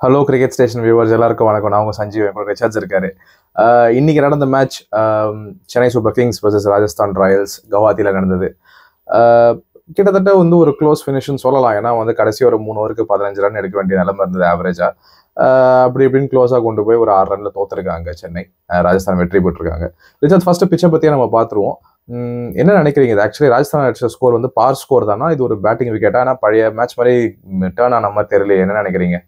Hello cricket station viewers எல்லாருக்கும் வணக்கம். நான் உங்கள் சஞ்சீவ், என்னோட ரிச்சார்ட்ஸ் இருக்காரு. இன்னைக்கு நடந்த match Chennai Super Kings versus Rajasthan Royals கவுஹாத்தியில் நடந்தது. கிட்டத்தட்ட ஒரு க்ளோஸ் ஃபினிஷ்னு சொல்லலாம். ஏன்னா கடைசி ஒரு 3 ஓவருக்கு 15 ரன் எடுக்க வேண்டிய நிலைமை இருந்தது ஆவரேஜா. அப்படி இப்படின்னு க்ளோஸாக கொண்டு போய் ஒரு 6 ரன்ல தோத்துருக்காங்க சென்னை. ராஜஸ்தான் வெற்றி பெற்றிருக்காங்க. ரிச்சார்ட், ஃபர்ஸ்ட் பிச்சை பற்றியே நம்ம பார்த்துருவோம். என்ன நினைக்கிறீங்க? இது ஆக்சுவலி ராஜஸ்தான் அடிச்ச ஸ்கோர் பார் ஸ்கோர் தானா? இது ஒரு பேட்டிங் விக்கெட்டா? ஆனால் பழைய மேட்ச் மாதிரி டேர்ன் ஆன மாதிரி தெரியல. என்ன நினைக்கிறீங்க?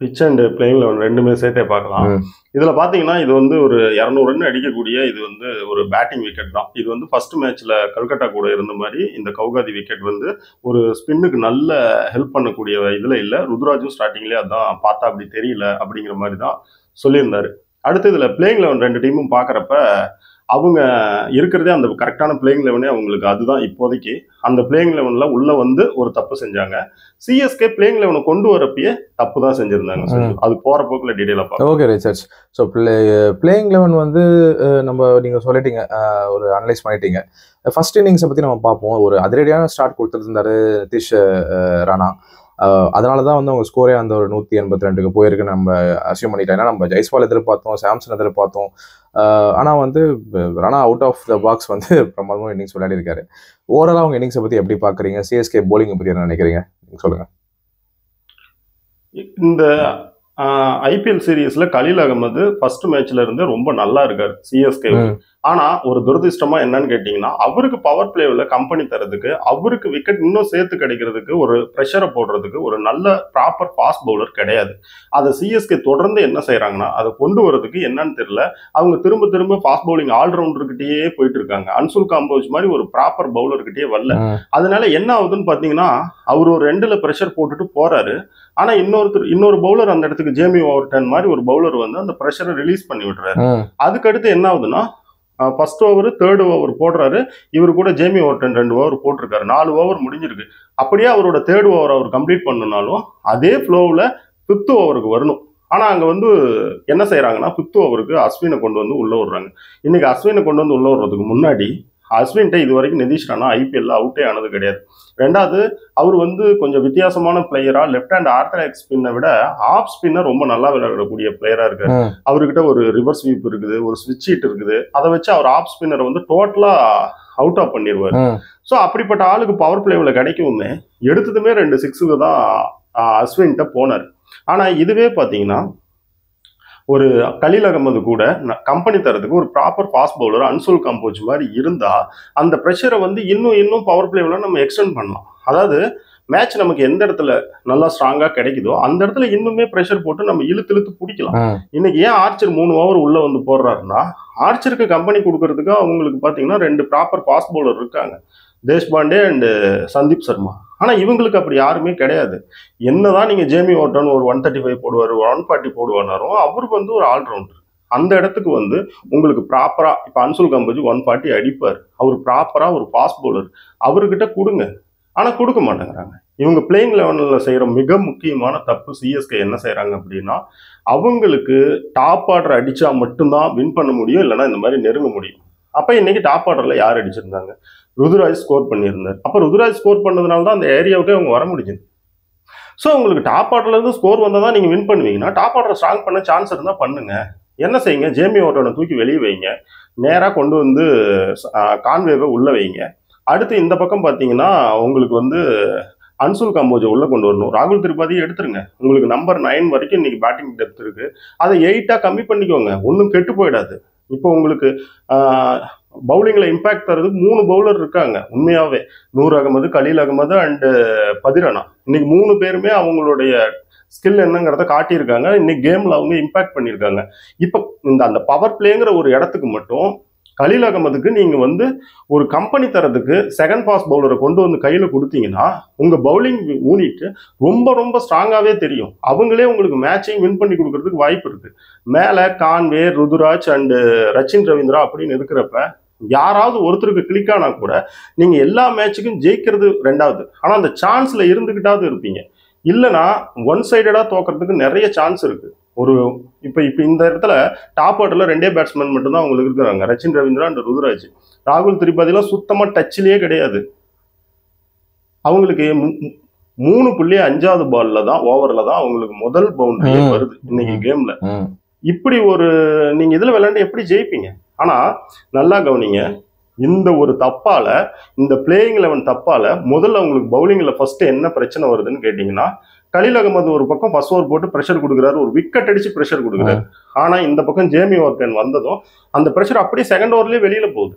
பிச் அண்ட் பிளேயிங் 11 ரெண்டுமே சேர்த்தே பார்க்கலாம். இதுல பாத்தீங்கன்னா இது ஒரு 200 ரன் அடிக்கக்கூடிய இது ஒரு பேட்டிங் விக்கெட் தான். இது ஃபர்ஸ்ட் மேட்ச்ல கல்கட்டா கூட இருந்த மாதிரி இந்த கவுகாதி விக்கெட் ஒரு ஸ்பின்னுக்கு நல்ல ஹெல்ப் பண்ணக்கூடிய இதுல இல்ல. ருத்ராஜும் ஸ்டார்டிங்லேயே அதான் பார்த்தா அப்படி தெரியல அப்படிங்கிற மாதிரி தான் சொல்லியிருந்தாரு. அடுத்து இதுல பிளேயிங் 11 ரெண்டு டீமும் பாக்குறப்ப அவங்க இருக்கிறதே அந்த கரெக்டான பிளேயிங் 11 அவங்களுக்கு அதுதான் இப்போதைக்கு. அந்த பிளேயிங் 11ல உள்ள ஒரு தப்பு செஞ்சாங்க. சிஎஸ்கே பிளேயிங் 11 கொண்டு வரப்பயே தப்பு தான் செஞ்சிருந்தாங்க. அது போற போக்குல டீடைலா பார்க்கலாம். Okay research. ஸோ பிளேயிங் 11 நம்ம நீங்க சொல்லிட்டீங்க, ஒரு அனலைஸ் பண்ணிட்டீங்க. ஃபர்ஸ்ட் இன்னிங்ஸை பத்தி நம்ம பார்ப்போம். ஒரு அதிரடியான ஸ்டார்ட் கொடுத்துருந்தாரு நிதிஷ் ராணா. அதனால தான் அவங்க ஸ்கோரே அந்த ஒரு 182க்கு போயிருக்குன்னு நம்ம அசியூம் பண்ணிக்கலாம். ஏன்னா நம்ம ஜெய்ஸ்வால் எதிர்பார்த்தோம், சாம்சன் எதிர்பார்த்தோம். ஆனால் Rana out of the box பிரமாதமாக இன்னிங்ஸ் விளையாடி இருக்காரு. ஓவராலாக அவங்க இன்னிங்ஸை பற்றி எப்படி பார்க்குறீங்க? சிஎஸ்கே போலிங்கை பற்றி என்ன நினைக்கிறீங்க? சொல்லுங்க. இந்த ஐபிஎல் சீரீஸ்ல கலீல் அகமது ஃபர்ஸ்ட் மேட்ச்ல இருந்து ரொம்ப நல்லா இருக்காரு சிஎஸ்கே. ஆனா ஒரு துரதிருஷ்டமா என்னன்னு கேட்டீங்கன்னா, அவருக்கு பவர் பிளேவில் கம்பெனி தரதுக்கு, அவருக்கு விக்கெட் இன்னும் சேர்த்து கிடைக்கிறதுக்கு, ஒரு ப்ரெஷரை போடுறதுக்கு ஒரு நல்ல ப்ராப்பர் ஃபாஸ்ட் பவுலர் கிடையாது. அதை சிஎஸ்கே தொடர்ந்து என்ன செய்யறாங்கன்னா, அதை கொண்டு வரதுக்கு என்னன்னு தெரியல. அவங்க திரும்ப திரும்ப ஃபாஸ்ட் பவுலிங் ஆல்ரவுண்டர்கிட்டயே போயிட்டு இருக்காங்க. அன்சுல் காம்போஸ் மாதிரி ஒரு ப்ராப்பர் பவுலர்கிட்டயே வரல. அதனால என்ன ஆகுதுன்னு பாத்தீங்கன்னா, அவர் ஒரு ரெண்டுல ப்ரெஷர் போட்டுட்டு போறாரு. ஆனா இன்னொரு பவுலர் அந்த இடத்துக்கு ஜேமி ஓவர்டன் மாதிரி ஒரு பவுலர் அந்த ப்ரெஷரை ரிலீஸ் பண்ணி விடுறாரு. அதுக்கடுத்து என்ன ஆகுதுன்னா, ஃபர்ஸ்ட் ஓவர் தேர்ட் ஓவர் போடுறாரு. இவர் கூட ஜேமி ஓவர்டன் 2 ஓவர் போட்டிருக்காரு. 4 ஓவர் முடிஞ்சிருக்கு. அப்படியே அவரோட தேர்ட் ஓவர் அவர் கம்ப்ளீட் பண்ணனாலும் அதே ஃப்ளோவில் 5th ஓவருக்கு வரணும். ஆனா அங்க என்ன செய்யறாங்கன்னா, 5th ஓவருக்கு அஸ்வினை கொண்டு உள்ள விடுறாங்க. இன்னைக்கு அஸ்வினை கொண்டு உள்ள விடுறதுக்கு முன்னாடி அஸ்வின்ட்ட இது வரைக்கும் நிதிஷ் ராணா ஐபிஎல்ல அவுட்டே ஆனது கிடையாது. ரெண்டாவது, அவர் கொஞ்சம் வித்தியாசமான பிளேயரா, லெஃப்ட் ஹேண்ட் ஆர்த்தடாக்ஸ் ஸ்பின்னை விட ஆஃப் ஸ்பின்னர் ரொம்ப நல்லா விளையாடக்கூடிய பிளேயரா இருக்காரு. அவர்கிட்ட ஒரு ரிவர்ஸ் ஸ்வீப் இருக்குது, ஒரு ஸ்விட்ச் ஹிட் இருக்குது. அதை வச்சு அவர் ஆஃப் ஸ்பின்னர் டோட்டலா அவுட் ஆஃப் பண்ணிடுவாரு. ஸோ அப்படிப்பட்ட ஆளுக்கு பவர் பிளேவில் கிடைக்குமே எடுத்ததுமே 2 6 தான் அஸ்வின்ட்ட போனார். ஆனா இதுவே பாத்தீங்கன்னா, ஒரு கலீல் அகமது கூட கம்பெனி தரதுக்கு ஒரு proper fast bowler Anshul combos மாதிரி இருந்தா அந்த ப்ரெஷரை இன்னும் பவர் பிளேவில் நம்ம எக்ஸ்டெண்ட் பண்ணலாம். அதாவது மேட்ச் நமக்கு எந்த இடத்துல நல்லா ஸ்ட்ராங்கா கிடைக்குதோ அந்த இடத்துல இன்னுமே ப்ரெஷர் போட்டு நம்ம இழுத்து பிடிக்கலாம். இன்னைக்கு ஏன் ஆர்ச்சர் 3 ஓவர் உள்ள போடுறாருன்னா, ஆர்ச்சருக்கு கம்பெனி கொடுக்கறதுக்கு அவங்களுக்கு பாத்தீங்கன்னா 2 ப்ராப்பர் ஃபாஸ்ட் பவுலர் இருக்காங்க, தேஷ்பாண்டே அண்ட் சந்தீப் சர்மா. ஆனா இவங்களுக்கு அப்படி யாருமே கிடையாது. என்னதான் நீங்க ஜேமி ஓவர்டன் ஒரு 135 போடுவாரு, 140 போடுவாரும், அவருக்கு ஒரு ஆல்ரவுண்டர். அந்த இடத்துக்கு உங்களுக்கு ப்ராப்பரா இப்ப அன்சுல் காம்போஸ் 140 அடிப்பார். அவர் ப்ராப்பரா ஒரு ஃபாஸ்ட் பவுலர் அவர்கிட்ட கொடுங்க. ஆனா கொடுக்க மாட்டேங்கிறாங்க. இவங்க பிளேயிங் 11ல செய்யற மிக முக்கியமான தப்பு சிஎஸ்கே என்ன செய்யறாங்க அப்படின்னா, அவங்களுக்கு டாப் ஆர்டர் அடிச்சா மட்டும்தான் வின் பண்ண முடியும், இல்லைன்னா இந்த மாதிரி நெருங்க முடியும். அப்ப இன்னைக்கு டாப் ஆர்டர்ல யார் அடிச்சிருந்தாங்க? ருதுராஜ் ஸ்கோர் பண்ணியிருந்தார். அப்ப ருதுராஜ் ஸ்கோர் பண்ணதுனால தான் அந்த ஏரியாவுக்கு அவங்க வர முடிஞ்சது. ஸோ உங்களுக்கு டாப் ஆர்டர்ல இருந்து ஸ்கோர் வந்தால் தான் நீங்க வின் பண்ணுவீங்கன்னா, டாப் ஆர்டர் ஸ்ட்ராங் பண்ண சான்ஸ் இருந்தா பண்ணுங்க. என்ன செய்யுங்க, ஜேமி ஓவர்டனை தூக்கி வெளியே வைங்க, நேரா கொண்டு கான்வேவை உள்ள வைங்க. அடுத்து இந்த பக்கம் பாத்தீங்கன்னா, உங்களுக்கு அன்சுல் காம்போஜை உள்ள கொண்டு வரணும். ராகுல் திரிபாதியை எடுத்துருங்க. உங்களுக்கு நம்பர் 9 வரைக்கும் இன்னைக்கு பேட்டிங் டெப்த் இருக்கு. அதை 8ஆ கம்மி பண்ணிக்கோங்க. ஒன்றும் கெட்டு போயிடாது. இப்போ உங்களுக்கு பவுலிங்ல இம்பாக்ட் தரதுக்கு 3 பவுலர் இருக்காங்க. உண்மையாவே நூர் அகமது, கலீல் அகமது அண்ட் பதிரானா, இன்னைக்கு 3 பேருமே அவங்களுடைய ஸ்கில் என்னங்கிறத காட்டியிருக்காங்க. இன்னைக்கு கேம்ல அவங்க இம்பாக்ட் பண்ணியிருக்காங்க. இப்போ அந்த பவர் பிளேங்கிற ஒரு இடத்துக்கு மட்டும் கலீல் அகமதுக்கு நீங்க ஒரு கம்பெனி தரதுக்கு செகண்ட் ஃபாஸ்ட் பவுலரை கொண்டு கையில கொடுத்தீங்கன்னா, உங்க பவுலிங் யூனிட் ரொம்ப ரொம்ப ஸ்ட்ராங்காவே தெரியும். அவங்களே உங்களுக்கு மேட்சையும் வின் பண்ணி கொடுக்கறதுக்கு வாய்ப்பு இருக்கு. மேல கான்வே, ருதுராஜ் அண்ட் ரச்சின் ரவீந்திரா அப்படின்னு இருக்கிறப்ப யாராவது ஒருத்தருக்கு கிளிக் ஆனா கூட நீங்க எல்லா மேட்சுக்கும் ஜெயிக்கிறது ரெண்டாவது. ஆனா அந்த சான்ஸ்ல இருந்துகிட்டாவது இருப்பீங்க. இல்லைன்னா ஒன் சைடடா தோக்கிறதுக்கு நிறைய சான்ஸ் இருக்கு. இப்ப இந்த இடத்துல டாப் ஆர்டர்ல 2 பேட்ஸ்மேன் மட்டும் தான் அவங்களுக்கு இருக்கிறாங்க, ரச்சின் ரவீந்திரா அண்ட் ருதுராஜ். ராகுல் திரிபாதிலாம் சுத்தமா டச்சிலேயே கிடையாது. அவங்களுக்கு 3.5வது பால்ல தான் ஓவர்ல தான் அவங்களுக்கு முதல் பவுண்டரி வருது இன்னைக்கு கேம்ல. இப்படி ஒரு நீங்க இதுல விளையாண்டு எப்படி ஜெயிப்பீங்க? ஆனா நல்லா கவனிங்க, இந்த ஒரு தப்பால, இந்த பிளேயிங் 11 தப்பால முதல்ல உங்களுக்கு பவுலிங்ல ஃபர்ஸ்ட் என்ன பிரச்சனை வருதுன்னு கேட்டீங்கன்னா, கலீல் அகமது ஒரு பக்கம் ஃபர்ஸ்ட் ஓவர் போட்டு பிரஷர் கொடுக்குறாரு, ஒரு விக்கெட் அடிச்சு பிரஷர் கொடுக்குறாரு. ஆனா இந்த பக்கம் ஜேமி வார்டன் வந்ததும் அந்த பிரஷர் அப்படியே செகண்ட் ஓவர்லயே வெளியில போகுது.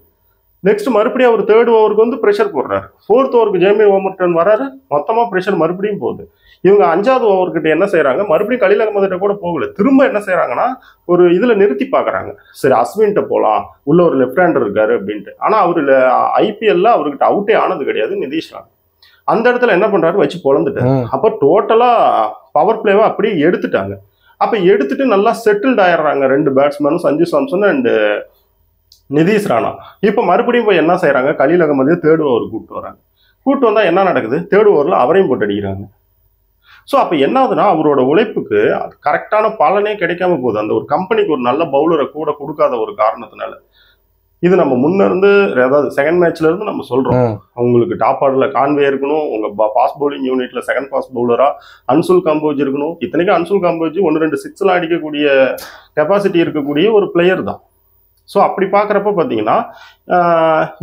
நெக்ஸ்ட் மறுபடியும் அவர் தேர்ட் ஓவருக்கு வந்து பிரஷர் போடுறாரு. ஃபோர்த் ஓவருக்கு ஜேமி வார்டன் வராரு, மொத்தமா பிரஷர் மறுபடியும் போகுது. இவங்க 5வது ஓவர்கிட்ட என்ன செய்யறாங்க, மறுபடியும் கலீல் அகமது கிட்ட கூட போகல, திரும்ப என்ன செய்யறாங்கன்னா ஒரு இதுல நிறுத்தி பாக்குறாங்க. சரி அஸ்வின்கிட்ட போலாம், உள்ள ஒரு லெஃப்ட் ஹேண்டர் இருக்காரு அப்படின்ட்டு. ஆனா அவரு IPL அவர்கிட்ட அவுட்டே ஆனது கிடையாது நிதிஷ் ராணா. அந்த இடத்துல என்ன பண்றாரு, வச்சு பொழந்துட்டாரு. அப்ப டோட்டலா பவர் பிளேவை அப்படியே எடுத்துட்டாங்க. அப்ப எடுத்துட்டு நல்லா செட்டில்ட் ஆயிடுறாங்க 2 பேட்ஸ்மேனும், சஞ்சு சாம்சன் அண்ட் நிதிஷ் ராணா. இப்ப மறுபடியும் போய் என்ன செய்யறாங்க, கலீல் அகமது தேர்ட் ஓவர் கூப்பிட்டு வராங்க. கூப்பிட்டு வந்தா என்ன நடக்குது, தேர்ட் ஓவர்ல அவரையும் போட்டு அடிக்கிறாங்க. ஸோ அப்போ என்ன ஆகுதுன்னா, அவரோட உழைப்புக்கு கரெக்டான பலனே கிடைக்காம போகுது. அந்த ஒரு கம்பெனிக்கு ஒரு நல்ல பவுலரை கூட கொடுக்காத ஒரு காரணத்தினால. இது நம்ம முன்ன இருந்து, அதாவது செகண்ட் மேட்ச்ல இருந்து நம்ம சொல்றோம், உங்களுக்கு டாப் ஆர்டர்ல கான்வே இருக்கணும், உங்க ஃபாஸ்ட் பவுலிங் யூனிட்ல செகண்ட் ஃபாஸ்ட் பவுலரா அன்சுல் காம்போஜ் இருக்கணும். இத்தனைக்கும் அன்சுல் காம்போஜ் 1-2 சிக்ஸ்லாம் அடிக்கக்கூடிய கெப்பாசிட்டி இருக்கக்கூடிய ஒரு பிளேயர் தான். ஸோ அப்படி பார்க்குறப்ப பார்த்தீங்கன்னா,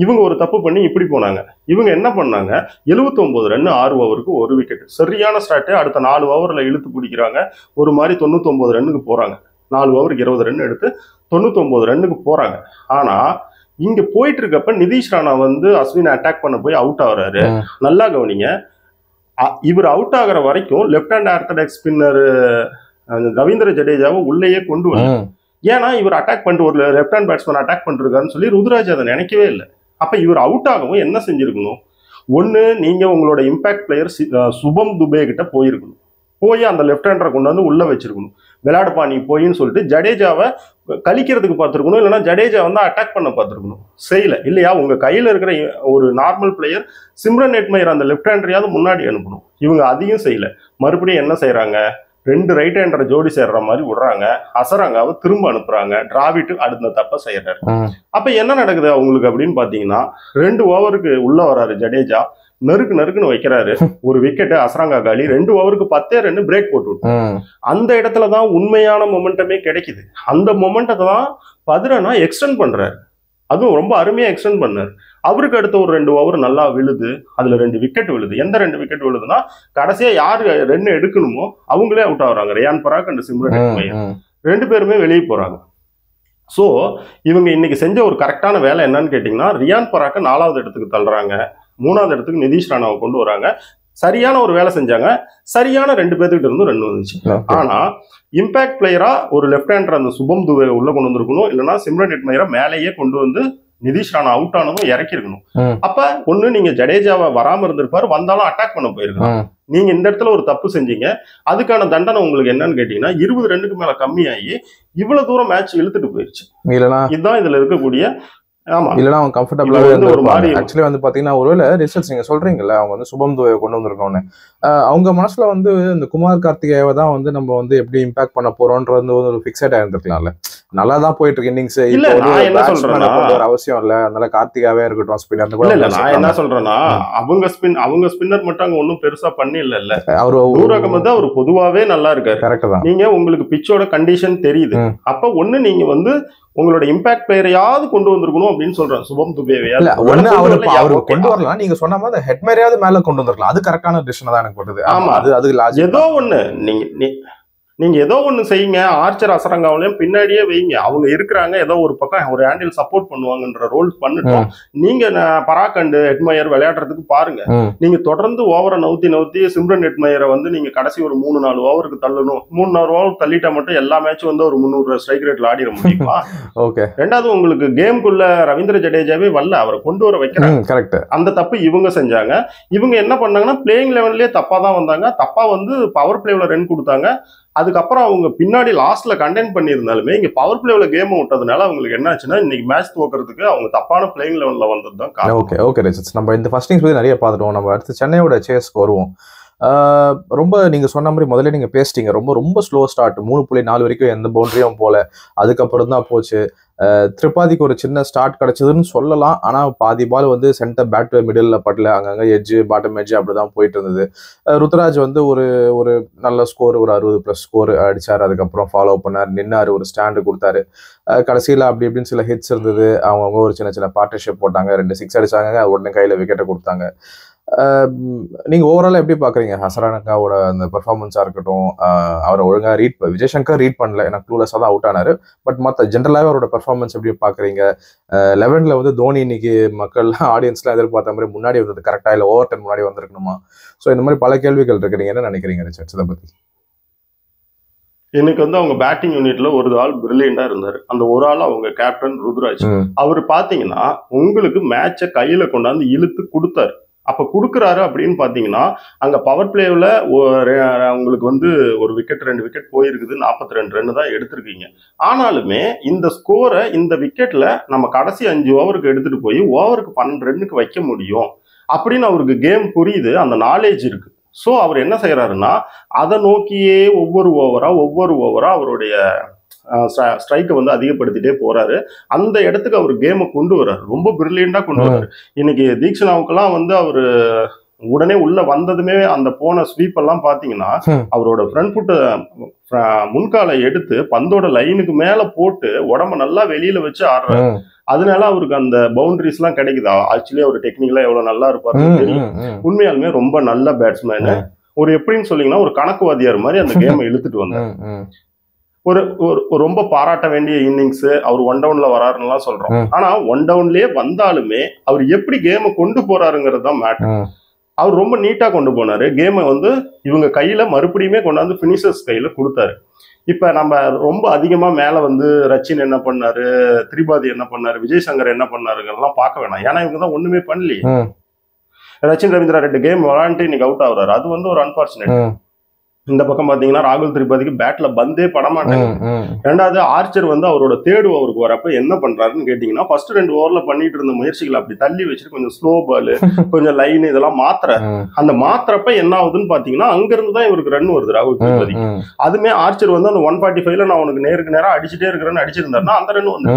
இவங்க ஒரு தப்பு பண்ணி இப்படி போனாங்க. இவங்க என்ன பண்ணாங்க, 79 ரன் 6 ஓவருக்கு 1 விக்கெட், சரியான ஸ்டார்ட்டு. அடுத்த 4 ஓவரில் இழுத்து பிடிக்கிறாங்க, ஒரு மாதிரி 99 ரன்னுக்கு போகிறாங்க. 4 ஓவருக்கு 20 ரன் எடுத்து 99 ரன்னுக்கு போகிறாங்க. ஆனால் இங்கே போயிட்டு இருக்கப்ப நிதிஷ் ராணா வந்து அஸ்வினை அட்டாக் பண்ண போய் அவுட் ஆகுறாரு. நல்லா கவனிங்க, இவர் அவுட் ஆகிற வரைக்கும் left hand orthodox spinner Ravindra ஜடேஜாவை உள்ளேயே கொண்டு வந்து, ஏன்னா இவர் அட்டாக் பண்ணிட்டு ஒரு லெஃப்ட் ஹேண்ட் பேட்ஸ்மேன் அட்டாக் பண்ணிருக்காருன்னு சொல்லி ருத்ராஜ் அதை நினைக்கவே இல்லை. அப்ப இவர் அவுட் ஆகவும் என்ன செஞ்சிருக்கணும், ஒன்று நீங்க உங்களோட இம்பாக்ட் பிளேயர் சுபம் துபே கிட்ட போயிருக்கணும், போய் அந்த லெஃப்ட் ஹேண்டரை கொண்டு வந்து உள்ள வச்சிருக்கணும். விளையாடுப்பா நீ போயின்னு சொல்லிட்டு ஜடேஜாவை கழிக்கிறதுக்கு பார்த்துருக்கணும், இல்லைன்னா ஜடேஜா வந்து அட்டாக் பண்ண பார்த்துருக்கணும். செய்யல இல்லையா, உங்க கையில இருக்கிற ஒரு நார்மல் பிளேயர் சிம்ரன் நெட்மயர் அந்த லெஃப்ட் ஹேண்டரையாவது முன்னாடி அனுப்பணும். இவங்க அதையும் செய்யல. மறுபடியும் என்ன செய்யறாங்க, 2 ரைட் ஹேண்டரை ஜோடி சேர்ற மாதிரி விடுறாங்க, அசரங்காவை திரும்ப அனுப்புறாங்க, டிராவிட் அடுத்த தப்ப செய்யறாரு. அப்ப என்ன நடக்குது அவங்களுக்கு அப்படின்னு பாத்தீங்கன்னா, 2 ஓவருக்கு உள்ள வராரு ஜடேஜா, நறுக்குன்னு வைக்கிறாரு, ஒரு விக்கெட் அசரங்கா காலி, 2 ஓவருக்கு 10 ரன் பிரேக் போட்டு விட்டு, அந்த இடத்துலதான் உண்மையான மொமெண்டமே கிடைக்குது. அந்த மொமெண்டத்தை தான் பதிரனா எக்ஸ்டெண்ட் பண்றாரு, அதுவும் ரொம்ப அருமையா எக்ஸ்டெண்ட் பண்ணாரு. அவருக்கு அடுத்த ஒரு 2 ஓவர் நல்லா விழுது, அதுல 2 விக்கெட் விழுது. எந்த 2 விக்கெட் விழுதுன்னா, கடைசியா யாரு ரன் எடுக்கணுமோ அவங்களே அவுட் ஆகுறாங்க. Riyan Parag and Shimron Hetmyer 2 பேருமே வெளியே போறாங்க. ஸோ இவங்க இன்னைக்கு செஞ்ச ஒரு கரெக்டான வேலை என்னன்னு கேட்டீங்கன்னா, ரியான் பராக்கை 4வது இடத்துக்கு தள்ளுறாங்க, 3வது இடத்துக்கு நிதிஷ் ராணாவை கொண்டு வராங்க. சரியான ஒரு வேலை செஞ்சாங்க, சரியான 2 பேர்த்துக்கிட்ட இருந்து ரன் வந்துச்சு. ஆனா இம்பாக்ட் பிளேயரா ஒரு லெஃப்ட் ஹேண்டர் அந்த சுபம் துபே உள்ள கொண்டு வந்திருக்கணும், இல்லைன்னா சிம்ரன் நெட்மயரை மேலேயே கொண்டு வந்து நிதிஷ் ராணா அவுட் ஆனதும் இறக்கி இருக்கணும். அப்ப ஒண்ணு நீங்க ஜடேஜாவை வராம இருந்திருப்பாரு, வந்தாலும் அட்டாக் பண்ண போயிருக்கணும். நீங்க இந்த இடத்துல ஒரு தப்பு செஞ்சீங்க, அதுக்கான தண்டனை உங்களுக்கு என்னன்னு கேட்டீங்கன்னா 20 ரன்னுக்கு மேல கம்மியாகி இவ்வளவு தூரம் மேட்ச் இழுத்துட்டு போயிருச்சு. இதுதான் இதுல இருக்கக்கூடிய இல்லைன்னா அவங்க கம்ஃபர்டபுளாக இருந்திருப்பாங்க. ஆக்சுவலி வந்து பார்த்தீங்கன்னா, ஒருவேளை ரிசல்ட்ஸ் நீங்கள் சொல்றீங்கல்ல, அவங்க வந்து சுபம் துபே கொண்டு வந்திருக்கோன்னு, அவங்க மனசுல வந்து இந்த குமார் கார்த்திகேயவை தான் வந்து நம்ம வந்து எப்படி இம்பாக்ட் பண்ண போறோம்ன்றது ஒரு ஃபிக்ஸட் ஆயிருந்திருக்கலாம்ல. நல்லா தான் போயிட்டு இருக்கு இன்னிங்ஸ், ஒரு அவசியம் இல்ல, அதனால கார்த்திகாவே இருக்கட்டும் ஸ்பின்னர் கூட. நான் என்ன சொல்றேன்னா, அவங்க ஸ்பின்னர் மட்டும் அங்க ஒன்னும் பெருசா பண்ணி இல்ல, அவரு நூர் அகமது அவர் பொதுவாவே நல்லா இருக்காரு. கரெக்ட் தான். நீங்க உங்களுக்கு பிச்சோட கண்டிஷன் தெரியுது, அப்ப ஒண்ணு நீங்க வந்து உங்களோட இம்பாக்ட் பிளேயரையாவது கொண்டு வந்திருக்கணும் அப்படின்னு சொல்றேன். சுபம் துபேவையா அவரு கொண்டு வரலாம், நீங்க சொன்ன மாதிரி ஹெட்மேரையாவது மேல கொண்டு வந்திருக்கலாம். அது கரெக்டான டிசிஷன் தான் எனக்கு படுது. ஆமா, அது ஏதோ ஒண்ணு நீங்க ஏதோ ஒண்ணு செய்யுங்க, ஆர்ச்சர் அசரங்காவிலையும் பின்னாடியே வைங்க, அவங்க இருக்கிறாங்க, ஏதோ ஒரு பக்கம் ஒரு ஹேண்டில் சப்போர்ட் பண்ணுவாங்கன்ற ரோல் பண்ணிட்டோம். நீங்க பராக் அண்ட் நெட்மயர் விளையாடுறதுக்கு பாருங்க. நீங்க தொடர்ந்து ஓவரை நவுத்தி சிம்ரன் நெட்மயரை வந்து நீங்க கடைசி ஒரு 3-4 ஓவருக்கு தள்ளணும். 3-4 ஓவர் தள்ளிட்டா மட்டும் எல்லா மேட்சும் வந்து ஒரு 300 ஸ்ட்ரைக் ரேட்ல ஆடிட முடியுமா? ஓகே. ரெண்டாவது, உங்களுக்கு கேமுக்குள்ள ரவீந்திர ஜடேஜாவே வரல, அவரை கொண்டு வர வைக்கிறாங்க. கரெக்ட். அந்த தப்பு இவங்க செஞ்சாங்க. இவங்க என்ன பண்ணாங்கன்னா, பிளேயிங் லெவன்லயே தப்பா தான் வந்தாங்க. தப்பா வந்து பவர் பிளேவ்ல ரன் கொடுத்தாங்க. அதுக்கப்புறம் அவங்க பின்னாடி லாஸ்ட்ல கண்டெயின் பண்ணியிருந்தாலுமே இங்க பவர் பிளேவ்ல கேம் விட்டதுனால அவங்களுக்கு என்ன ஆச்சுன்னா, இன்னைக்கு மேட்ச் தோக்கிறதுக்கு அவங்க தப்பான பிளேயிங் லெவன்ல வந்தது தான் காரணம். ஓகே ரிச்சர்ட்ஸ், நம்ம இந்த ஃபர்ஸ்ட் இன்னிங்ஸ் பத்தி நிறைய பார்த்துட்டோம். நம்ம அடுத்து சென்னையோட சேஸ்க்கு வருவோம். ரொம்ப நீங்க சொன்ன மாதிரி முதல்ல நீங்க பேசிட்டீங்க, ரொம்ப ரொம்ப ஸ்லோ ஸ்டார்ட், 3.4 வரைக்கும் எந்த பவுண்டரியும் போல, அதுக்கப்புறம் தான் போச்சு. திரிபாதிக்கு ஒரு சின்ன ஸ்டார்ட் கிடைச்சதுன்னு சொல்லலாம். ஆனா பாதி பால் வந்து சென்டர் பேட் மிடில் படல, அங்கங்க எட்ஜ் பாட்டம் எட்ஜ் அப்படிதான் போயிட்டு இருந்தது. ருத்ராஜ் வந்து ஒரு ஒரு நல்ல ஸ்கோர், ஒரு 60+ ஸ்கோர் அடிச்சாரு. அதுக்கப்புறம் ஃபாலோ பண்ணார், நின்னாரு, ஒரு ஸ்டாண்டு கொடுத்தாரு. கடைசியில் அப்படி இப்படின்னு சில ஹிட்ஸ் இருந்தது. அவங்கவுங்க ஒரு சின்ன சின்ன பார்ட்னர்ஷிப் போட்டாங்க, 2 6 அடிச்சாங்க, உடனே கையில விக்கெட்டை கொடுத்தாங்க. நீங்க ஓவராலா எப்படி பாக்குறீங்க ஹசரங்கோட அந்த பெர்ஃபார்மன்ஸா இருக்கட்டும்? அவரை ஒழுங்கா விஜய் சங்கர் ரீட் பண்ணல, ஏன்னா க்ளூலெஸ்ஸா தான் அவுட் ஆனாரு. பட் மற்ற ஜென்ரலாவே அவரோட பெர்ஃபார்மன்ஸ் எப்படி பாக்குறீங்க? 11ல வந்து தோனி இன்னைக்கு மக்கள் ஆடியன்ஸ்லாம் எதிர்பார்த்த மாதிரி முன்னாடி வந்தது கரெக்டா, இல்ல ஓவர் 10 முன்னாடி வந்திருக்கணுமா? ஸோ இந்த மாதிரி பல கேள்விகள் இருக்கு. நீங்க என்ன நினைக்கிறீங்க ரிச்சர்ட்ஸ் இதை பத்தி? இன்னைக்கு வந்து அவங்க பேட்டிங் யூனிட்ல ஒரு ஆள் பிரில்லியண்டா இருந்தாரு. அந்த ஒரு ஆள் அவங்க கேப்டன் ருத்ராஜ். அவர் பாத்தீங்கன்னா உங்களுக்கு மேட்சை கையில கொண்டாந்து இழுத்து கொடுத்தாரு. அப்ப கொடுக்குறாரு அப்படின்னு பாத்தீங்கன்னா அங்க பவர் பிளேவில் உங்களுக்கு வந்து ஒரு விக்கெட் 2 விக்கெட் போயிருக்குது, 42 ரன் தான் எடுத்திருக்கீங்க. ஆனாலுமே இந்த ஸ்கோரை இந்த விக்கெட்ல நம்ம கடைசி 5 ஓவருக்கு எடுத்துட்டு போய் ஓவருக்கு 12 ரன்னுக்கு வைக்க முடியும் அப்படின்னு அவருக்கு கேம் புரியுது, அந்த நாலேஜ் இருக்கு. ஸோ அவர் என்ன செய்யறாருன்னா அதை நோக்கியே ஒவ்வொரு ஓவரா அவருடைய ஸ்ட்ரைக்கை வந்து அதிகப்படுத்திட்டே போறாரு. அந்த இடத்துக்கு அவர் கேமை கொண்டு வர்றாரு, ரொம்ப பிரில்லியண்டா கொண்டு வர்றாரு. இன்னைக்கு தீக்ஷனாவுக்கெல்லாம் வந்து அவரு உடனே உள்ள வந்ததுமே அந்த போன ஸ்வீப் எல்லாம் பாத்தீங்கன்னா அவரோட ஃப்ரண்ட் ஃபுட்டை முன்காலை எடுத்து பந்தோட லைனுக்கு மேல போட்டு உடம்ப நல்லா வெளியில வச்சு ஆடுறாரு. அதனால அவருக்கு அந்த பவுண்டரிஸ் எல்லாம் கிடைக்குதா? ஆக்சுவலி அவர் டெக்னிக்கலா எவ்வளவு நல்லா இருப்பாருன்னு தெரியும். உண்மையாலுமே ரொம்ப நல்ல பேட்ஸ்மேனு. ஒரு எப்படின்னு சொன்னீங்கன்னா ஒரு கணக்குவாதியார் மாதிரி அந்த கேமை இழுத்துட்டு வந்தார். ஒரு ரொம்ப பாராட்ட வேண்டிய இன்னிங்ஸ். அவர் 1 டவுன்ல வராருன்னு சொல்றோம். ஆனா 1 டவுன்லயே வந்தாலுமே அவர் எப்படி கேமை கொண்டு போறாருங்கிறது தான் மேட்டர். அவர் ரொம்ப நீட்டா கொண்டு போனாரு கேமை. வந்து இவங்க கையில மறுபடியுமே கொண்டாந்து பினிஷர்ஸ் கையில கொடுத்தாரு. இப்ப நம்ம ரொம்ப அதிகமா மேல வந்து ரச்சின் என்ன பண்ணாரு, திரிபாதி என்ன பண்ணாரு, விஜய் சங்கர் என்ன பண்ணாருங்கிறதெல்லாம் பார்க்க வேணாம். ஏன்னா இவங்க தான் ஒண்ணுமே பண்ணலையே. ரச்சின் ரவீந்திரா 2 கேம் விளையாண்டு இன்னைக்கு அவுட் ஆகுறாரு, அது வந்து ஒரு அன்பார்ச்சுனேட். இந்த பக்கம் பாத்தீங்கன்னா ராகுல் திரிபாதிக்கு பேட்ல பந்தே படமாட்டாங்க. ரெண்டாவது ஆர்ச்சர் வந்து அவரோட 3rd ஓவருக்கு வரப்ப என்ன பண்றாருன்னு கேட்டீங்கன்னா ஃபர்ஸ்ட் 2 ஓவர்ல பண்ணிட்டு இருந்த முயற்சிகளை அப்படி தள்ளி வச்சுட்டு கொஞ்சம் ஸ்லோ பால், கொஞ்சம் லைன் இதெல்லாம் மாத்திர. அந்த மாத்திரப்ப என்ன ஆகுதுன்னு பாத்தீங்கன்னா அங்க இருந்து தான் இவருக்கு ரன் வருது ராகுல் திரிபாதி. அதுமே ஆர்ச்சர் வந்து அந்த 145ல நான் உனக்கு நேருக்கு நேரம் அடிச்சுட்டே இருக்கிறேன்னு அடிச்சிருந்தாருன்னா அந்த ரன் வந்து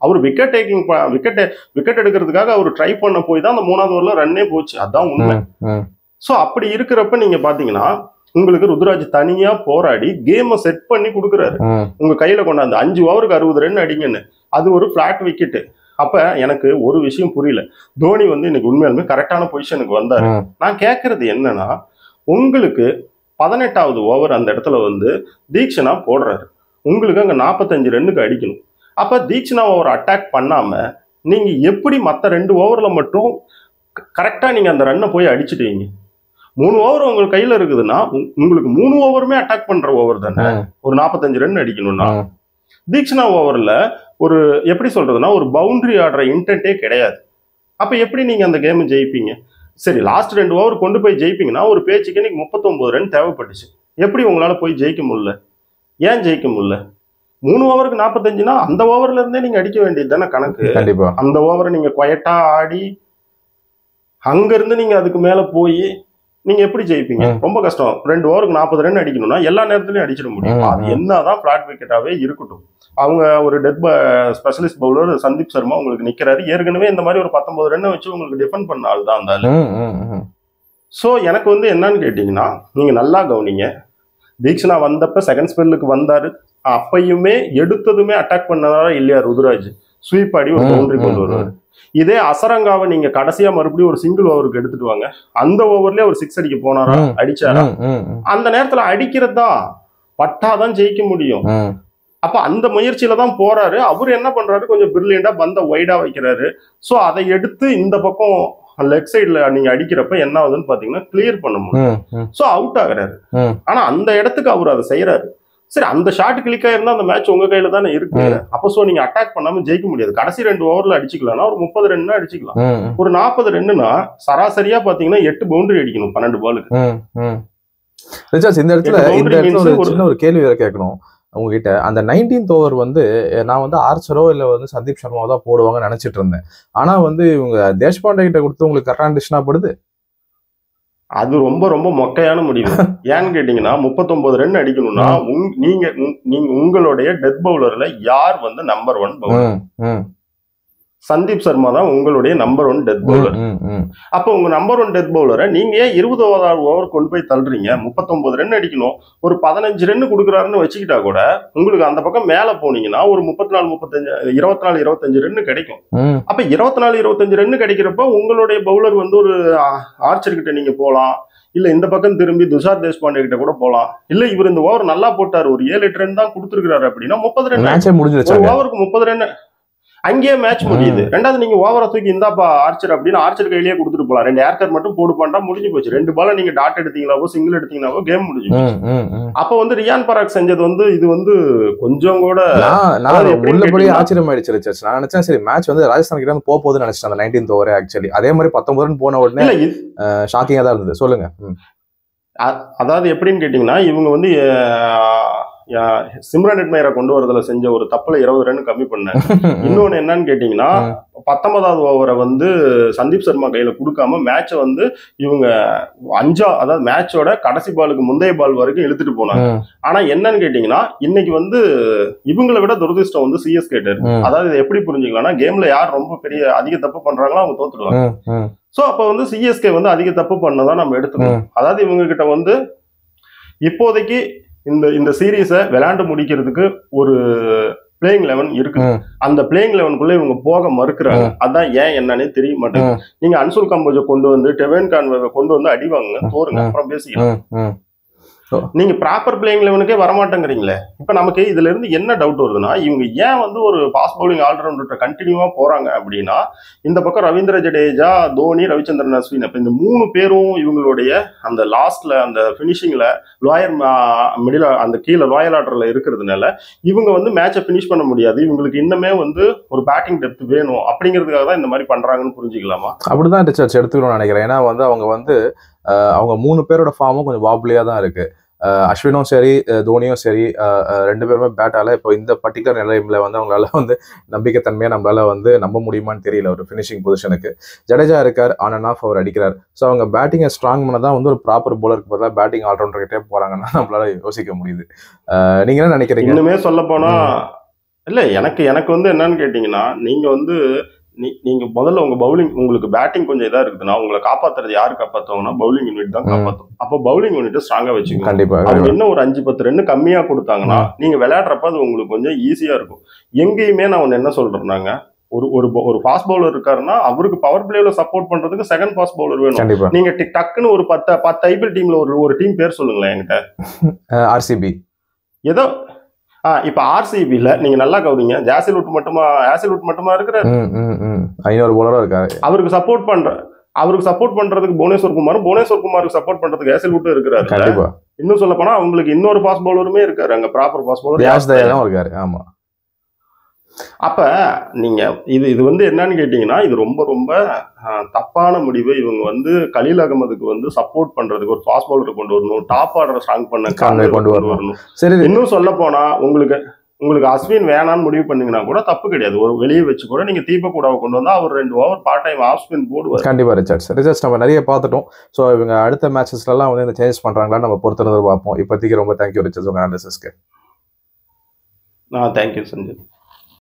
அவர் விக்கெட் டேக்கிங் விக்கெட் எடுக்கிறதுக்காக அவர் ட்ரை பண்ண போய் தான் அந்த 3வது ஓவர்ல ரன்னே போச்சு. அதான் உண்மை. சோ அப்படி இருக்கிறப்ப நீங்க பாத்தீங்கன்னா உங்களுக்கு ருத்ராஜ் தனியா போராடி கேமை செட் பண்ணி கொடுக்குறாரு. உங்க கையில கொண்டாந்து 5 ஓவருக்கு 60 ரன் அடிங்கன்னு. அது ஒரு பிளாட் விக்கெட். அப்ப எனக்கு ஒரு விஷயம் புரியல. தோனி வந்து இன்னைக்கு உண்மையாலுமே கரெக்டான பொசிஷனுக்கு வந்தாரு. நான் கேட்கறது என்னன்னா உங்களுக்கு 18வது ஓவர் அந்த இடத்துல வந்து தீக்ஷனா போடுறாரு. உங்களுக்கு அங்க 45 ரன்னுக்கு அடிக்கணும். அப்ப தீக்ஷனா ஓவர் அட்டாக் பண்ணாம நீங்க எப்படி மத்த 2 ஓவர்ல மட்டும் கரெக்டா நீங்க அந்த ரன்னை போய் அடிச்சுட்டீங்க? 3 ஓவர் உங்களுக்கு கையில இருக்குதுன்னா உங்களுக்கு 3 ஓவருமே அட்டாக் பண்ற ஓவர் தானே. ஒரு 45 ரன் அடிக்கணும்னா தீக்ஷனா ஓவர்ல ஒரு எப்படி சொல்றதுன்னா ஒரு பவுண்டரி ஆடுற இன்டென்ட்டே கிடையாது. அப்ப எப்படி நீங்க அந்த கேம் ஜெயிப்பீங்க? சரி, லாஸ்ட் 2 ஓவர் கொண்டு போய் ஜெயிப்பீங்கன்னா ஒரு பேச்சுக்கு இன்னைக்கு 39 ரன் தேவைப்பட்டுச்சு. எப்படி உங்களால போய் ஜெயிக்க முடியல? ஏன் ஜெயிக்க முடியல? 3 ஓவருக்கு 45னா அந்த ஓவர்ல இருந்தே நீங்க அடிக்க வேண்டியது தானே கணக்கு. அந்த ஓவரை நீங்க குவைட்டா ஆடி அங்க இருந்து நீங்க அதுக்கு மேல போய் நீங்க எப்படி ஜெயிப்பீங்க? ரொம்ப கஷ்டம். 2 ஓவருக்கு 40 ரன் அடிக்கணும்னா எல்லா நேரத்திலயும் அடிச்சிட முடியும். அது என்னதான் பிளாட் விக்கெட்டாவே இருக்கட்டும். அவங்க ஒரு death specialist bowler Sandeep Sharma உங்களுக்கு நிக்கிறாரு. ஏற்கனவே இந்த மாதிரி ஒரு 19 ரன் வச்சு உங்களுக்கு டிஃபெண்ட் பண்ண ஆள் தான் அந்த ஆளு. சோ எனக்கு வந்து என்னன்னு கேட்டீங்கன்னா நீங்க நல்லா கவனிங்க. தீக்ஷனா வந்தப்ப செகண்ட் ஸ்பெல்லுக்கு வந்தாரு. அப்பயுமே எடுத்ததுமே அட்டாக் பண்ணதாரா இல்லையா ருத்ராஜ்? ஸ்வீப் ஆடி ஒரு பவுண்டரி கொண்டு வருவாரு. இதே அசரங்காவை நீங்க கடைசியா மறுபடியும் ஒரு சிங்கிள் ஓவருக்கு எடுத்துட்டு வாங்க. அந்த ஓவர்லயே ஒரு 6 அடிக்க போனாரா? அடிச்சாரா? அந்த நேரத்துல அடிக்கிறதா பட்டாதான் ஜெயிக்க முடியும். அப்ப அந்த முயற்சியில தான் போறாரு. அவரு என்ன பண்றாரு, கொஞ்சம் பிரில்லியண்டா பந்த வைடா வைக்கிறாரு. சோ அதை எடுத்து இந்த பக்கம் லெக் சைட்ல நீங்க அடிக்கிறப்ப என்ன ஆகுதுன்னு பாத்தீங்கன்னா கிளியர் பண்ண முடியும். சோ அவுட் ஆகுறாரு. ஆனா அந்த இடத்துக்கு அவர் அதை செய்யறாரு. சரி, அந்த ஷாட் கிளிக் ஆயிருந்தா அந்த மேட்ச் உங்க கையில தானே இருக்கு. அப்ப சோ நீங்க அட்டாக் பண்ணாம ஜெயிக்க முடியாது. கடைசி 2 ஓவர்ல அடிச்சுக்கலாம்னா ஒரு 30 ரன் அடிச்சுக்கலாம். ஒரு 40 ரன்னுனா சராசரியா பாத்தீங்கன்னா 8 பவுண்டரி அடிக்கணும் 12 பாலுக்கு. இந்த இடத்துல ஒரு கேள்வி கேட்கணும் உங்ககிட்ட. அந்த 19th ஓவர் வந்து நான் வந்து ஆர்ச்சரோ இல்ல வந்து சந்தீப் சர்மாவோ தான் போடுவாங்கன்னு நினைச்சிட்டு இருந்தேன். ஆனா வந்து இவங்க தேஷ்பாண்டே கிட்ட கொடுத்து உங்களுக்கு கரெக்டான டிசிஷனா படுது. அது ரொம்ப ரொம்ப மொக்கையான முடிவு. ஏன்னு கேட்டீங்கன்னா 39 ரன் அடிக்கணும்னா நீங்க உங்களுடைய டெத் பவுலர்ல யார் வந்து நம்பர் 1 பவுலர்? சந்தீப் சர்மா தான் உங்களுடைய நம்பர் 1 டெத் பவுலர். அப்போ உங்க நம்பர் 1 டெத் பவுலரை நீங்க ஏன் 20வது ஓவர் கொண்டு போய் தள்ளுறீங்க? 39 ரன் அடிக்கணும், ஒரு 15 ரன் கொடுக்குறாருன்னு வச்சுக்கிட்டா கூட உங்களுக்கு அந்த பக்கம் மேல போனீங்கன்னா ஒரு 24 25 ரன் கிடைக்கும். அப்ப 24 25 ரன் கிடைக்கிறப்ப உங்களுடைய பவுலர் வந்து ஒரு ஆர்ச்சர் கிட்ட நீங்க போலாம், இல்ல இந்த பக்கம் திரும்பி துஷார் தேஷ்பாண்டே கிட்ட கூட போலாம், இல்ல இவர் இந்த ஓவர் நல்லா போட்டாரு, ஒரு 7-8 ரன் தான் கொடுத்துருக்காரு அப்படின்னா 30 ரன், ஓவருக்கு 30 ரன் அங்கேயே மேட்ச் முடியுது. ரெண்டாவது நீங்க ஓவரா தூக்கி இந்தாப்பா ஆர்ச்சர் அப்படின்னு ஆர்ச்சர் கையிலேயே கொடுத்துட்டு போலாம். 2 ஏர்கர் மட்டும் போடு பண்ணா முடிஞ்சு போச்சு. 2 பால நீங்க டாட் எடுத்தீங்களாவோ சிங்கிள் எடுத்தீங்களாவோ கேம் முடிஞ்சு போச்சு. அப்ப வந்து ரியான் பராக் செஞ்சது வந்து இது வந்து கொஞ்சம் கூட உள்ளபடி ஆச்சரியம் ஆயிடுச்சு. நான் நினைச்சேன் சரி மேட்ச் வந்து ராஜஸ்தான் கிட்ட போக போகுதுன்னு நினைச்சேன் அந்த 19th ஓவர். ஆக்சுவலி அதே மாதிரி 19 ரன் போன உடனே ஷாக்கிங்கா தான் இருந்தது. சொல்லுங்க. அதாவது எப்படின்னு கேட்டீங்கன்னா இவங்க வந்து சிம்ரன் ஹெட்மயரை கொண்டு வரதுல செஞ்ச ஒரு தப்புல 20 ரன் கம்மி பண்ண. இன்னொன்னு என்னன்னு கேட்டீங்கன்னா 19வது ஓவரை வந்து சந்தீப் சர்மா கையில கொடுக்காம மேட்சை வந்து இவங்க அதாவது மேட்சோட கடைசி பாலுக்கு முந்தைய பால் வரைக்கும் இழுத்துட்டு போனாங்க. ஆனா என்னன்னு கேட்டீங்கன்னா இன்னைக்கு வந்து இவங்களை விட துரதிர்ஷ்டம் வந்து சிஎஸ்கே இருக்கு. அதாவது இதை எப்படி புரிஞ்சுக்கலாம்னா கேம்ல யார் ரொம்ப பெரிய அதிக தப்பு பண்றாங்களோ அவங்க தோத்துடுவாங்க. சோ அப்ப வந்து சிஎஸ்கே வந்து அதிக தப்பு பண்ணதான் நம்ம எடுத்துக்கணும். அதாவது இவங்க கிட்ட வந்து இப்போதைக்கு இந்த சீரீஸை விளையாண்டு முடிக்கிறதுக்கு ஒரு பிளேயிங் 11 இருக்கு. அந்த பிளேயிங் 11குள்ள இவங்க போக மறுக்கிறாங்க. அதான் ஏன் என்னன்னே தெரிய மாட்டேங்குது. நீங்க அன்சுல் கம்போஜை கொண்டு வந்து டெவன் கான்வேவை கொண்டு வந்து அடிவாங்க, தோறுங்க, அப்புறம் பேசிக்கலாம். நீங்க ப்ராப்பர் பிளேயிங் 11க்கே வரமாட்டேங்கிறீங்களே. இப்ப நமக்கு இதுல இருந்து என்ன டவுட் வருதுன்னா இவங்க ஏன் வந்து ஒரு ஃபாஸ்ட் பவுலிங் ஆல்ரவுண்டர் கண்டினியூவா போறாங்க அப்படின்னா இந்த பக்கம் ரவீந்திர ஜடேஜா, தோனி, ரவிச்சந்திரன் அஸ்வின், இப்ப இந்த 3 பேரும் இவங்களுடைய அந்த லாஸ்ட்ல அந்த பினிஷிங்ல லோயர் மிடில் அந்த கீழே லாயல் ஆர்டர்ல இருக்கிறதுனால இவங்க வந்து மேட்சை பினிஷ் பண்ண முடியாது. இவங்களுக்கு இன்னுமே வந்து ஒரு பேட்டிங் டெப்த் வேணும் அப்படிங்கிறதுக்காக தான் இந்த மாதிரி பண்றாங்கன்னு புரிஞ்சுக்கலாமா? அப்படிதான் ரிசர்ச் எடுத்துக்கணும்னு நினைக்கிறேன். ஏன்னா வந்து அவங்க 3 பேரோட ஃபார்மும் கொஞ்சம் வாப்லியா தான் இருக்கு. அஸ்வினும் சரி, தோனியும் சரி, 2 பேருமே பேட்டால இப்போ இந்த பர்டிகுலர் நிலையில வந்து அவங்களால வந்து நம்பிக்கைத்தன்மையா நம்மளால வந்து நம்ப முடியுமான்னு தெரியல. ஒரு ஃபினிஷிங் பொசிஷனுக்கு ஜடேஜா இருக்கார், ஆன் அண்ட் ஆஃப் அவர் அடிக்கிறார். ஸோ அவங்க பேட்டிங்கை ஸ்ட்ராங் பண்ணதான் வந்து ஒரு ப்ராப்பர் போலருக்கு பதிலாக பேட்டிங் ஆல்ரவுண்டர் கிட்டே போறாங்கன்னா நம்மளால யோசிக்க முடியுது. நீங்க என்ன நினைக்கிறீங்க? இன்னுமே சொல்ல போனா இல்ல எனக்கு வந்து என்னன்னு கேட்டீங்கன்னா நீங்க வந்து நீங்க முதல்ல உங்க பவுலிங் உங்களுக்கு பேட்டிங் கொஞ்சம் இதா இருக்குதுன்னா உங்களை காப்பாத்துறது யாரு காப்பாத்துவாங்கன்னா பவுலிங் யூனிட் தான் காப்பாத்தும். அப்போ பவுலிங் யூனிட் ஸ்ட்ராங்கா வச்சுக்கோங்க. கண்டிப்பா அவங்க இன்னும் ஒரு 5-10 ரன் கம்மியா கொடுத்தாங்கன்னா நீங்க விளையாடுறப்ப அது உங்களுக்கு கொஞ்சம் ஈஸியா இருக்கும். எங்கேயுமே நான் ஒன்னு என்ன சொல்றேன்னாங்க ஒரு ஃபாஸ்ட் பவுலர் இருக்காருன்னா அவருக்கு பவர் பிளேல சப்போர்ட் பண்றதுக்கு செகண்ட் ஃபாஸ்ட் பவுலர் வேணும். நீங்க டக்குன்னு ஒரு 10 ஐபிஎல் டீம்ல ஒரு டீம் பேர் சொல்லுங்களேன் என்கிட்ட. ஆர்சிபி ஏதோ இப்ப ஆர்சிபில நீங்க நல்லா கவனிங்க, ஆசில்வுட் மட்டுமா இருக்கிற 500 பவுலரா இருக்காரு. அவருக்கு சப்போர்ட் பண்றதுக்கு புவனேஸ்வர் குமாருக்கு சப்போர்ட் பண்றதுக்கு ஆசில்வுட்டும் இருக்கிறாரு. கண்டிப்பா. இன்னும் சொல்ல போனா அவங்களுக்கு இன்னொரு ஃபாஸ்ட் பவுலருமே இருக்காரு அங்க, ப்ராப்பர் ஃபாஸ்ட் பவுலர் இருக்காரு. ஆமா. அப்ப நீங்க இது வந்து என்னன்னு கேட்டீங்கன்னா இது ரொம்ப ரொம்ப தப்பான முடிவு. இவங்க வந்து கலீல் அகமதுக்கு வந்து சப்போர்ட் பண்றதுக்கு ஒரு ஃபாஸ்ட் பவுலர் கொண்டு வரணும், டாப் ஆர்டர் ஸ்ட்ராங் பண்ண கொண்டு வரணும். சரி, இன்னும் சொல்ல போனா உங்களுக்கு அஸ்வின் வேணான்னு முடிவு பண்ணீங்கன்னா கூட தப்பு கிடையாது. ஒரு வெளியே வச்சு கூட நீங்க தீபக்கூடாவை கொண்டு வந்தா அவர் 2 over part time off spin போடுவார். கண்டிப்பா ரிசர்ச் நம்ம நிறைய பார்த்துட்டோம். ஸோ இவங்க அடுத்த மேட்சஸ்ல எல்லாம் வந்து இந்த சேஞ்சஸ் பண்றாங்களா நம்ம பொறுத்திருந்து பார்ப்போம். இப்போதைக்கு ரொம்ப தேங்க்யூ ரிச்சர்ஸ் உங்க அனாலிசிஸ்க்கு. தேங்க்யூ சஞ்சய்.